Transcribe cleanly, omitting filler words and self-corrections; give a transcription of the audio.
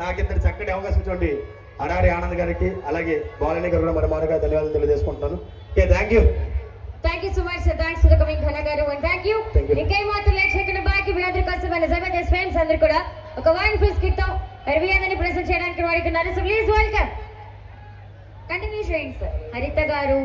నాకిద్దరు చక్కటి అవకాశం ఇచ్చింది అడారి ఆనంద్ గారికి అలాగే బాలని గారు కూడా మరోమారుగా ధన్యవాదాలు తెలియజేసుకుంటున్నాను. Okay thank you so much sir. Thanks for coming ఘన గారు అండ్ థ్యాంక్ యూ. ఇంకై మాత్రం లేట్ చేయకుండా బాకి మీ అందరి కోసం మన జబర్దస్త్ ఫ్రెండ్స్ అందరూ కూడా ఒక వండర్ఫుల్ స్కిట్ తో మీ అందరిని ప్రెజెంట్ చేయడానికి వాడుకున్నారు. సో ప్లీజ్ వెల్కమ్ కంటిన్యూ చేయండి సార్. హరిత గారు